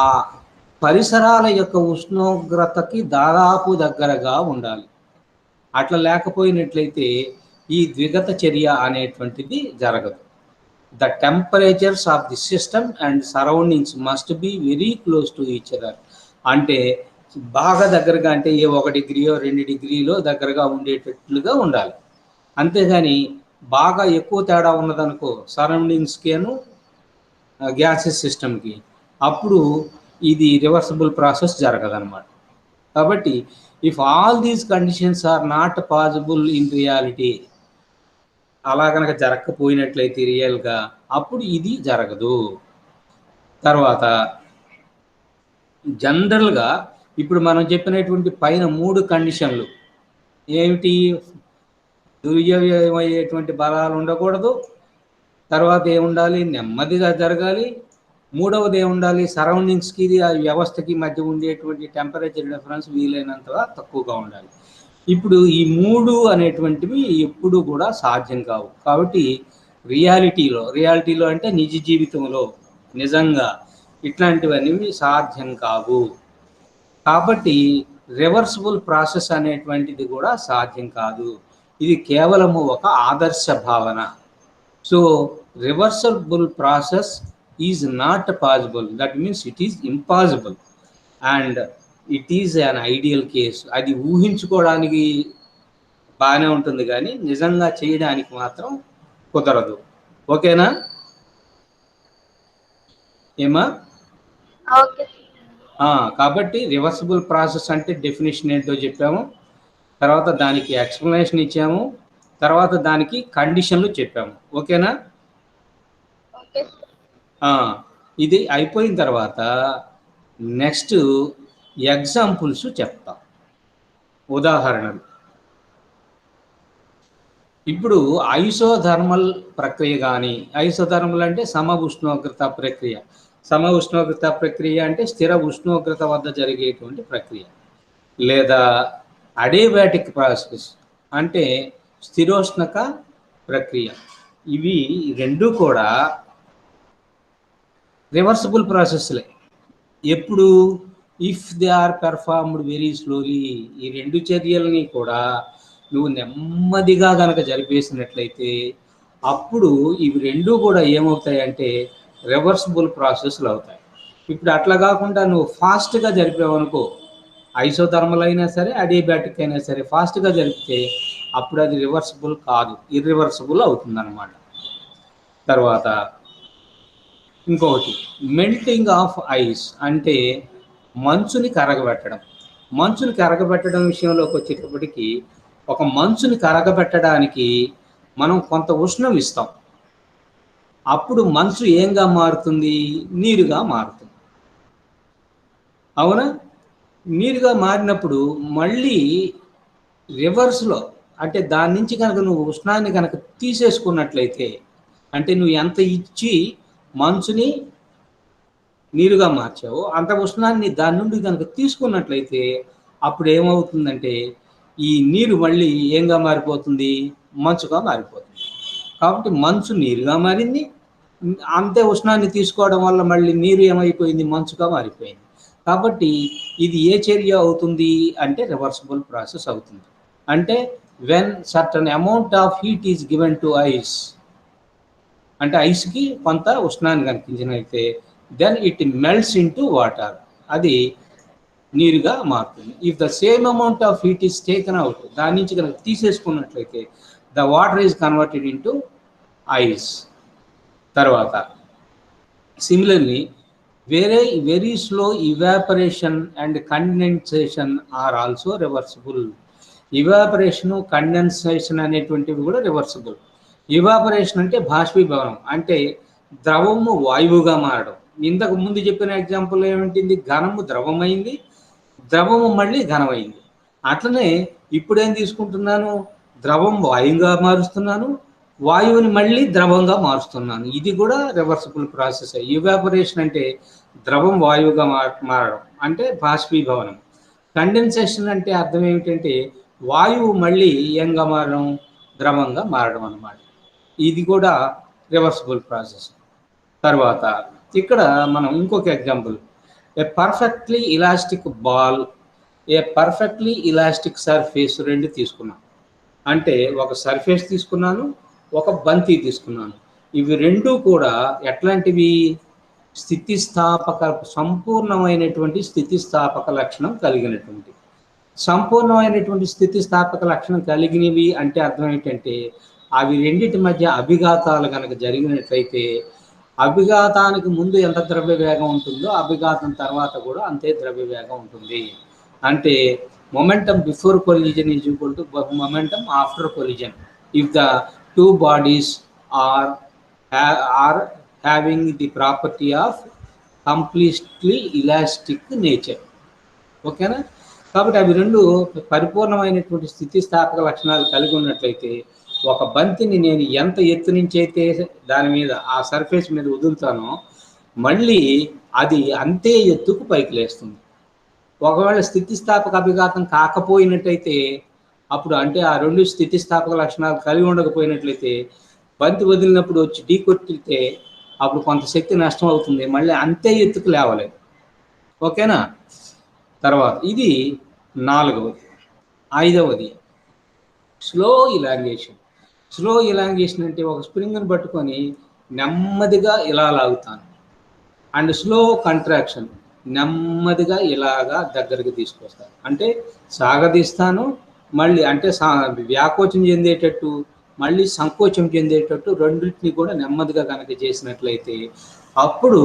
పరిసరాల యొక్క ఉష్ణోగ్రతకి దాదాపు దగ్గరగా ఉండాలి. అట్లా లేకపోయినట్లయితే ఈ ద్విగత చర్య అనేటువంటిది జరగదు. The temperatures of the system and surroundings must be very close to each other. అంటే బాగా దగ్గరగా, అంటే 1 డిగ్రీయో 2 డిగ్రీలో దగ్గరగా ఉండేటట్లుగా ఉండాలి. అంతేగాని బాగా ఎక్కువ తేడా ఉన్నదనుకో సరౌండింగ్స్కేను గ్యాసెస్ సిస్టమ్కి, అప్పుడు ఇది రివర్సిబుల్ ప్రాసెస్ జరగదన్నమాట. కాబట్టి if all these conditions are not possible in reality, అలా కనుక జరగకపోయినట్లయితే రియల్గా, అప్పుడు ఇది జరగదు. తర్వాత జనరల్గా ఇప్పుడు మనం చెప్పినటువంటి పైన 3 కండిషన్లు ఏమిటి, దుర్వ్యయమయ్యేటువంటి బలాలు ఉండకూడదు, తర్వాత ఏముండాలి, నెమ్మదిగా జరగాలి, మూడవది ఏముండాలి, సరౌండింగ్స్కి ఆ వ్యవస్థకి మధ్య ఉండేటువంటి టెంపరేచర్ డిఫరెన్స్ వీలైనంతగా తక్కువగా ఉండాలి. ఇప్పుడు ఈ 3 అనేటువంటివి ఎప్పుడు కూడా సాధ్యం కావు. కాబట్టి రియాలిటీలో అంటే నిజ జీవితంలో నిజంగా ఇట్లాంటివన్నీ సాధ్యం కావు. కాబట్టి రివర్సిబుల్ ప్రాసెస్ అనేటువంటిది కూడా సాధ్యం కాదు. ఇది కేవలము ఒక ఆదర్శ భావన. So reversible process is not possible, that means it is impossible and it is an ideal case. అది ఊహించుకోవడానికి బాగానే ఉంటుంది కానీ నిజంగా చేయడానికి మాత్రం కుదరదు. ఓకేనా ఏమా? ఓకే. కాబట్టి రివర్సిబుల్ ప్రాసెస్ అంటే డెఫినేషన్ ఏంటో చెప్పాము, తర్వాత దానికి ఎక్స్ప్లెనేషన్ ఇచ్చాము, తర్వాత దానికి కండిషన్లు చెప్పాము. ఓకేనా? ఓకే. ఇది అయిపోయిన తర్వాత నెక్స్ట్ ఎగ్జాంపుల్స్ చెప్తాం, ఉదాహరణలు. ఇప్పుడు ఐసోథర్మల్ ప్రక్రియ కానీ, ఐసోథర్మల్ అంటే సమ ఉష్ణోగ్రత ప్రక్రియ. సమ ఉష్ణోగ్రత ప్రక్రియ అంటే స్థిర ఉష్ణోగ్రత వద్ద జరిగేటువంటి ప్రక్రియ. లేదా అడియాబాటిక్ ప్రాసెస్ అంటే స్థిరోష్ణక ప్రక్రియ. ఇవి రెండు కూడా రివర్సిబుల్ ప్రాసెస్లే. ఎప్పుడు? If they are performed very slowly. ఈ రెండు చర్యలని కూడా నువ్వు నెమ్మదిగా కనుక జరిపేసినట్లయితే అప్పుడు ఇవి రెండు కూడా ఏమవుతాయంటే రివర్సిబుల్ ప్రాసెస్లు అవుతాయి. ఇప్పుడు అట్లా కాకుండా నువ్వు ఫాస్ట్గా జరిపావనుకో, ఐసోథర్మల్ అయినా సరే అడియాబాటిక్ అయినా సరే ఫాస్ట్గా జరిపితే అప్పుడు అది రివర్సిబుల్ కాదు, ఇర్రివర్సిబుల్ అవుతుందన్నమాట. తర్వాత ఇంకొకటి మెల్టింగ్ ఆఫ్ ఐస్ అంటే మంచుని కరగబెట్టడం. మంచుని కరగబెట్టడం విషయంలోకి వచ్చేటప్పటికి ఒక మంచుని కరగబెట్టడానికి మనం కొంత ఉష్ణం ఇస్తాం. అప్పుడు మనసు ఏంగా మారుతుంది? నీరుగా మారుతుంది. అవునా? నీరుగా మారినప్పుడు మళ్ళీ రివర్స్లో, అంటే దాని నుంచి కనుక నువ్వు ఉష్ణాన్ని కనుక తీసేసుకున్నట్లయితే, అంటే నువ్వు ఎంత ఇచ్చి మంచుని నీరుగా మార్చావో అంత ఉష్ణాన్ని దాని నుండి కనుక తీసుకున్నట్లయితే అప్పుడు ఏమవుతుందంటే ఈ నీరు మళ్ళీ ఏంగా మారిపోతుంది? మంచుగా మారిపోతుంది. కాబట్టి మంచు నీరుగా మారింది, అంతే ఉష్ణాన్ని తీసుకోవడం వల్ల మళ్ళీ నీరు ఏమైపోయింది? మంచుగా మారిపోయింది. కాబట్టి ఇది ఏ చర్య అవుతుంది అంటే రివర్సిబుల్ ప్రాసెస్ అవుతుంది. అంటే when certain amount of heat is given to ice, అంటే ఐస్కి కొంత ఉష్ణాన్ని కనిపించినైతే then it melts into water, అది నీరుగా మారుతుంది. If the same amount of heat is taken out, దాని నుంచి కనుక తీసేసుకున్నట్లయితే the water is converted into ice. తర్వాత similarly very slow evaporation and condensation are also reversible. Evaporation, condensation అనేటువంటివి కూడా రివర్సిబుల్. ఇవాపరేషన్ అంటే బాష్పీభవనం, అంటే ద్రవము వాయువుగా మారడం. ఇంతకు ముందు చెప్పిన ఎగ్జాంపుల్ ఏమిటింది? ఘనము ద్రవమైంది, ద్రవము మళ్ళీ ఘనమైంది. అట్లనే ఇప్పుడేం తీసుకుంటున్నాను? ద్రవం వాయువుగా మారుస్తున్నాను, వాయువుని మళ్ళీ ద్రవంగా మారుస్తున్నాను. ఇది కూడా రివర్సిబుల్ ప్రాసెస్. ఇవాపరేషన్ అంటే ద్రవం వాయువుగా మారడం, అంటే బాష్పీభవనం. కండెన్సేషన్ అంటే అర్థం ఏమిటంటే వాయువు మళ్ళీ ఏంగా మారడం? ద్రవంగా మారడం అన్నమాట. ఇది కూడా రివర్సిబుల్ ప్రాసెస్. తర్వాత ఇక్కడ మనం ఇంకొక ఎగ్జాంపుల్, ఏ పర్ఫెక్ట్లీ ఇలాస్టిక్ బాల్, ఏ పర్ఫెక్ట్లీ ఇలాస్టిక్ సర్ఫేస్ రెండు తీసుకున్నాం. అంటే ఒక సర్ఫేస్ తీసుకున్నాను, ఒక బంతి తీసుకున్నాను. ఇవి రెండు కూడా ఎట్లాంటివి? స్థితిస్థాపక, సంపూర్ణమైనటువంటి స్థితిస్థాపక లక్షణం కలిగినటువంటి. సంపూర్ణమైనటువంటి స్థితిస్థాపక లక్షణం కలిగినవి అంటే అర్థం ఏంటంటే అవి రెండింటి మధ్య అభిఘాతాలు కనుక జరిగినట్లయితే అభిఘాతానికి ముందు ఎంత ద్రవ్య వేగం ఉంటుందో అభిఘాతం తర్వాత కూడా అంతే ద్రవ్య వేగం ఉంటుంది. అంటే momentum before collision is equal to momentum after collision if the two bodies are having the property of completely elastic nature. ఓకేనా? కాబట్టి అవి రెండు పరిపూర్ణమైనటువంటి స్థితిస్థాపక లక్షణాలు కలిగి ఉన్నట్లయితే ఒక బంతిని నేను ఎంత ఎత్తు నుంచి అయితే దాని మీద ఆ సర్ఫేస్ మీద వదులుతానో మళ్ళీ అది అంతే ఎత్తుకు పైకి లేస్తుంది. ఒకవేళ స్థితిస్థాపక అభిఘాతం కాకపోయినట్టయితే అప్పుడు, అంటే ఆ రెండు స్థితిస్థాపక లక్షణాలు కలిగి ఉండకపోయినట్లయితే బంతి వదిలినప్పుడు వచ్చి ఢీ కొట్టితే అప్పుడు కొంత శక్తి నష్టం అవుతుంది, మళ్ళీ అంతే ఎత్తుకు లేవలేదు. ఓకేనా? తర్వాత ఇది 4వది. 5వది స్లో ఇలాంగేషన్. స్లో ఇలాంగేషన్ అంటే ఒక స్ప్రింగ్ని పట్టుకొని నెమ్మదిగా ఇలా లాగుతాను. అండ్ స్లో కంట్రాక్షన్, నెమ్మదిగా ఇలాగా దగ్గరికి తీసుకొస్తాను. అంటే సాగదీస్తాను, మళ్ళీ అంటే వ్యాకోచం చెందేటట్టు మళ్ళీ సంకోచం చెందేటట్టు రెండింటిని కూడా నెమ్మదిగా కనుక చేసినట్లయితే అప్పుడు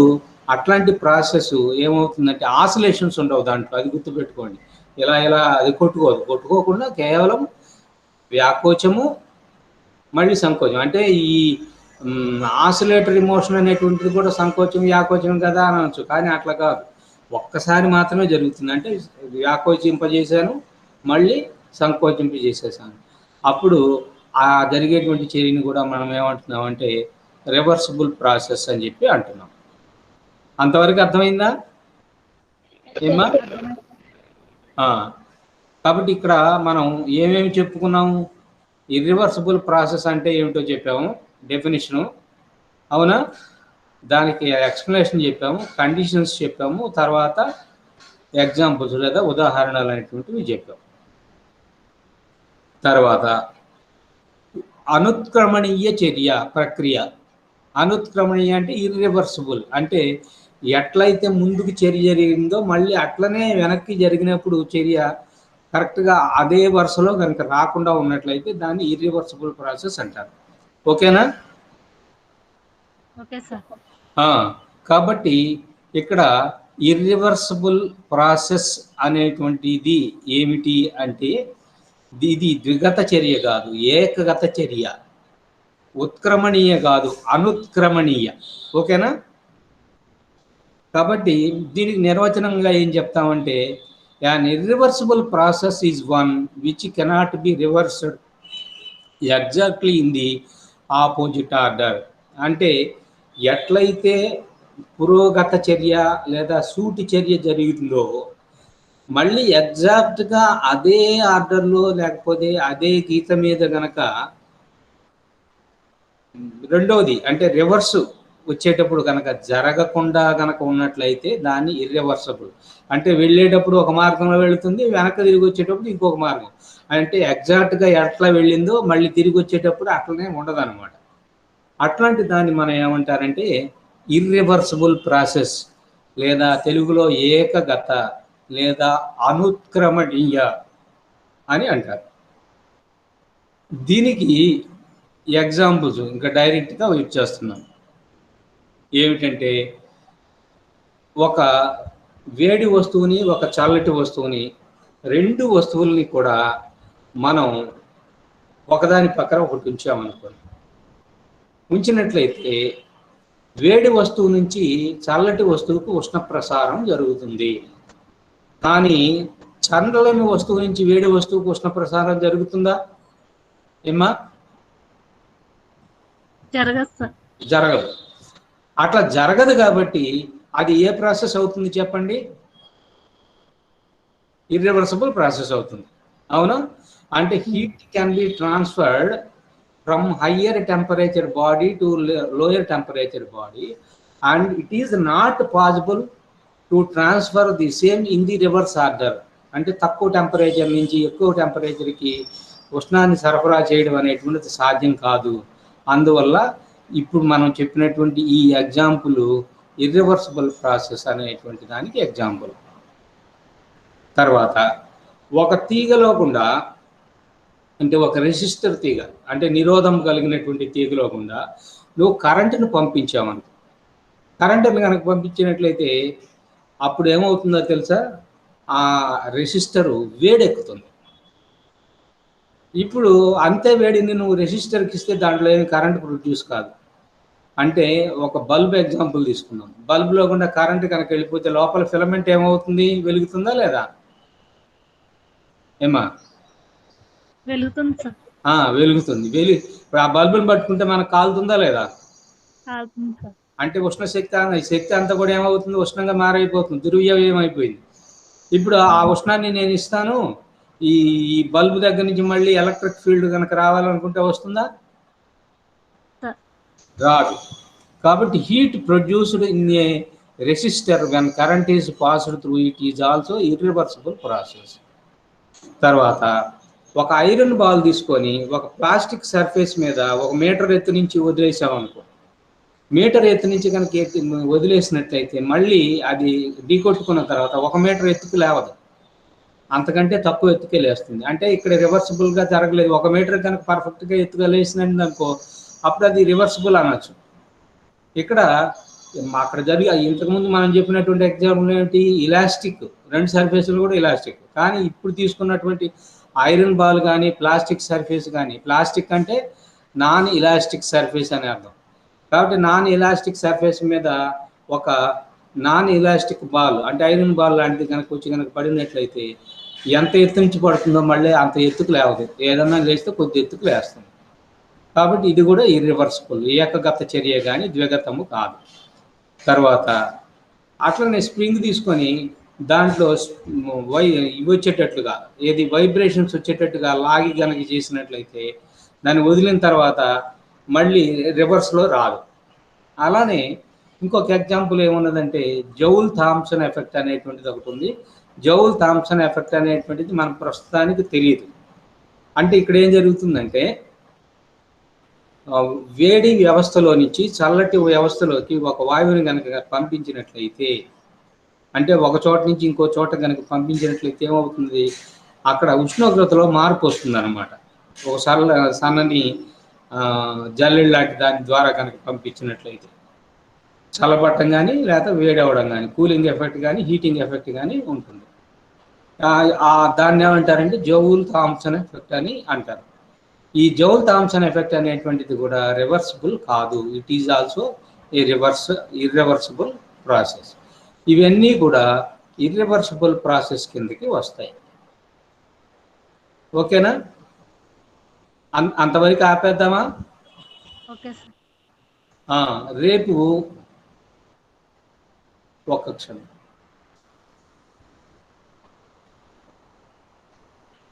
అట్లాంటి ప్రాసెస్ ఏమవుతుందంటే ఆసిలేషన్స్ ఉండవు దాంట్లో. అది గుర్తుపెట్టుకోండి. ఇలా ఇలా అది కొట్టుకోకుండా కేవలం వ్యాకోచము మళ్ళీ సంకోచం. అంటే ఈ ఆసిలేటరీ మోషన్ అనేటువంటిది కూడా సంకోచం వ్యాకోచం కదా అనవచ్చు, కానీ అట్లా కాదు. ఒక్కసారి మాత్రమే జరుగుతుంది. అంటే వ్యాకోచింపజేశాను, మళ్ళీ సంకోచింపజేసేసాను. అప్పుడు ఆ జరిగేటువంటి చర్యని కూడా మనం ఏమంటున్నాం అంటే రివర్సిబుల్ ప్రాసెస్ అని చెప్పి అంటున్నాం. అంతవరకు అర్థమైందా ఏమ్మా? కాబట్టి ఇక్కడ మనం ఏమేమి చెప్పుకున్నాము? ఇర్రివర్సిబుల్ ప్రాసెస్ అంటే ఏమిటో చెప్పాము, డెఫినిషను. అవునా? దానికి ఎక్స్ప్లెనేషన్ చెప్పాము, కండిషన్స్ చెప్పాము, తర్వాత ఎగ్జాంపుల్స్ లేదా ఉదాహరణలు అనేటువంటివి చెప్పాము. తర్వాత అనుత్క్రమణీయ చర్య ప్రక్రియ. అనుత్క్రమణీయ అంటే ఇర్రివర్సిబుల్, అంటే ఎట్లయితే ముందుకు చర్య జరిగిందో మళ్ళీ అట్లనే వెనక్కి జరిగినప్పుడు చర్య కరెక్ట్గా అదే వరుసలో కనుక రాకుండా ఉన్నట్లయితే దాన్ని ఇర్రివర్సిబుల్ ప్రాసెస్ అంటారు. ఓకేనా? Okay sir. కాబట్టి ఇక్కడ ఇర్రివర్సిబుల్ ప్రాసెస్ అనేటువంటిది ఏమిటి అంటే ఇది ద్విగత చర్య కాదు, ఏకగత చర్య. ఉత్క్రమణీయ కాదు, అనుత్క్రమణీయ. ఓకేనా? కాబట్టి దీనికి నిర్వచనంగా ఏం చెప్తామంటే, an irreversible process is one which cannot be reversed exactly in the opposite order. అంటే ఎట్లయితే పురోగత చర్య లేదా సూటి చర్య జరుగుతుందో మళ్ళీ ఎగ్జాక్ట్గా అదే ఆర్డర్లో లేకపోతే అదే గీత మీద గనక రెండోది అంటే రివర్స్ వచ్చేటప్పుడు కనుక జరగకుండా కనుక ఉన్నట్లయితే దాన్ని ఇర్రివర్సబుల్. అంటే వెళ్ళేటప్పుడు ఒక మార్గంలో వెళుతుంది, వెనక్కి తిరిగి వచ్చేటప్పుడు ఇంకొక మార్గం. అంటే ఎగ్జాక్ట్గా ఎట్లా వెళ్ళిందో మళ్ళీ తిరిగి వచ్చేటప్పుడు అట్లనే ఉండదు అనమాట. అట్లాంటి దాన్ని మనం ఏమంటారంటే ఇర్రివర్సబుల్ ప్రాసెస్, లేదా తెలుగులో ఏకగత లేదా అనుత్క్రమణీయ అని అంటారు. దీనికి ఎగ్జాంపుల్స్ ఇంకా డైరెక్ట్గా ఇచ్చేస్తున్నాం. ఏమిటంటే ఒక వేడి వస్తువుని ఒక చల్లటి వస్తువుని, రెండు వస్తువుల్ని కూడా మనం ఒకదాని పక్కన ఒకటి ఉంచామనుకోండి. ఉంచినట్లయితే వేడి వస్తువు నుంచి చల్లటి వస్తువుకు ఉష్ణ ప్రసారం జరుగుతుంది. కానీ చల్లని వస్తువు నుంచి వేడి వస్తువుకు ఉష్ణ ప్రసారం జరుగుతుందా ఏమ్మా? జరగదు. అట్లా జరగదు కాబట్టి అది ఏ ప్రాసెస్ అవుతుంది చెప్పండి? ఇర్రివర్సబుల్ ప్రాసెస్ అవుతుంది. అవునా? అంటే heat can be transferred from higher temperature body to lower temperature body and it is not possible to transfer the same in the reverse order. అంటే తక్కువ టెంపరేచర్ నుంచి ఎక్కువ టెంపరేచర్కి ఉష్ణాన్ని సరఫరా చేయడం అనేటువంటిది సాధ్యం కాదు. అందువల్ల ఇప్పుడు మనం చెప్పినటువంటి ఈ ఎగ్జాంపుల్ ఇర్రివర్సిబుల్ ప్రాసెస్ అనేటువంటి దానికి ఎగ్జాంపుల్. తర్వాత ఒక తీగలో గుండా, అంటే ఒక రెసిస్టర్ తీగ అంటే నిరోధం కలిగినటువంటి తీగలో గుండా నువ్వు కరెంటును పంపించామనుకో. కరెంటును కనుక పంపించినట్లయితే అప్పుడు ఏమవుతుందో తెలుసా? ఆ రెసిస్టరు వేడెక్కుతుంది. ఇప్పుడు అంతే వేడిని నువ్వు రెసిస్టర్కి ఇస్తే దాంట్లో ఏమి కరెంట్ ప్రొడ్యూస్ కాదు. అంటే ఒక బల్బ్ ఎగ్జాంపుల్ తీసుకున్నాం. బల్బ్లో గుండా కరెంట్ కనుక వెళ్ళిపోతే లోపల ఫిలమెంట్ ఏమవుతుంది? వెలుగుతుందా లేదా ఏమా? వెలుగుతుంది సార్. వెలుగుతుంది. ఇప్పుడు ఆ బల్బుని పట్టుకుంటే మనకు కాలుతుందా లేదా? అంటే ఉష్ణ శక్తి అంతా కూడా ఏమవుతుంది? ఉష్ణంగా మారైపోతుంది, ధ్రువీయం అయిపోయింది. ఇప్పుడు ఆ ఉష్ణాన్ని నేను ఇస్తాను, ఈ బల్బు దగ్గర నుంచి మళ్ళీ ఎలక్ట్రిక్ ఫీల్డ్ కనుక రావాలనుకుంటే వస్తుందా? రాదు. కాబట్టి heat produced in a resistor when current is passed through it is also irreversible process. తర్వాత ఒక ఐరన్ బాల్ తీసుకొని ఒక ప్లాస్టిక్ సర్ఫేస్ మీద 1 మీటర్ ఎత్తు నుంచి వదిలేసామనుకో. మీటర్ ఎత్తు నుంచి కనుక వదిలేసినట్లయితే మళ్ళీ అది ఢీకొట్టుకున్న తర్వాత 1 మీటర్ ఎత్తుకు లేవదు, అంతకంటే తక్కువ ఎత్తుకే లేస్తుంది. అంటే ఇక్కడ రివర్సిబుల్గా జరగలేదు. 1 మీటర్ కనుక పర్ఫెక్ట్గా ఎత్తుగా లేసినట్టు అనుకో, అప్పుడు అది రివర్సిబుల్ అనొచ్చు. ఇక్కడ అక్కడ ఇంతకుముందు మనం చెప్పినటువంటి ఎగ్జాంపుల్ ఏంటి? ఇలాస్టిక్, రెండు సర్ఫేసులు కూడా ఇలాస్టిక్. కానీ ఇప్పుడు తీసుకున్నటువంటి ఐరన్ బాల్ కానీ ప్లాస్టిక్ సర్ఫేస్ కానీ, ప్లాస్టిక్ అంటే నాన్ ఇలాస్టిక్ సర్ఫేస్ అని అర్థం. కాబట్టి నాన్ ఇలాస్టిక్ సర్ఫేస్ మీద ఒక నాన్ ఇలాస్టిక్ బాల్ అంటే ఐరన్ బాల్ లాంటిది కనుక వచ్చి కనుక పడినట్లయితే ఎంత ఎత్తు నుంచి పడుతుందో మళ్ళీ అంత ఎత్తుకు లేవదు, ఏదన్నా లేస్తే కొద్ది ఎత్తుకు లేస్తుంది. కాబట్టి ఇది కూడా ఇర్రివర్సిబుల్, ఏకగత చర్య కానీ ద్విగతము కాదు. తర్వాత అట్లనే స్ప్రింగ్ తీసుకొని దాంట్లో ఇవి వచ్చేటట్లుగా, ఏది వైబ్రేషన్స్ వచ్చేటట్టుగా లాగి కనుక చేసినట్లయితే దాన్ని వదిలిన తర్వాత మళ్ళీ రివర్స్లో రాదు. అలానే ఇంకొక ఎగ్జాంపుల్ ఏమున్నదంటే జౌల్ థామ్సన్ ఎఫెక్ట్ అనేటువంటిది ఒకటి ఉంది. జౌల్ థామ్సన్ ఎఫెక్ట్ అనేటువంటిది మనకు ప్రస్తుతానికి తెలియదు. అంటే ఇక్కడ ఏం జరుగుతుందంటే వేడి వ్యవస్థలో నుంచి చల్లటి వ్యవస్థలోకి ఒక వాయువుని కనుక పంపించినట్లయితే, అంటే ఒక చోట నుంచి ఇంకో చోట కనుక పంపించినట్లయితే ఏమవుతుంది? అక్కడ ఉష్ణోగ్రతలో మార్పు వస్తుంది అనమాట. ఒక సన్నని జల్లెడ లాంటి దాని ద్వారా కనుక పంపించినట్లయితే చల్లబట్టం కానీ లేదా వేడి అవ్వడం కానీ, కూలింగ్ ఎఫెక్ట్ కానీ హీటింగ్ ఎఫెక్ట్ కానీ ఉంటుంది. దాన్ని ఏమంటారంటే జౌల్ థామ్సన్ ఎఫెక్ట్ అని అంటారు. ఈ జౌల్ థామ్సన్ ఎఫెక్ట్ అనేటువంటిది కూడా రివర్సిబుల్ కాదు. It is also a irreversible process. ఇవన్నీ కూడా ఇర్రివర్సిబుల్ ప్రాసెస్ కిందకి వస్తాయి. ఓకేనా? అంతవరకు ఆపేద్దామా? Okay sir. రేపు ఒక్క క్షణం.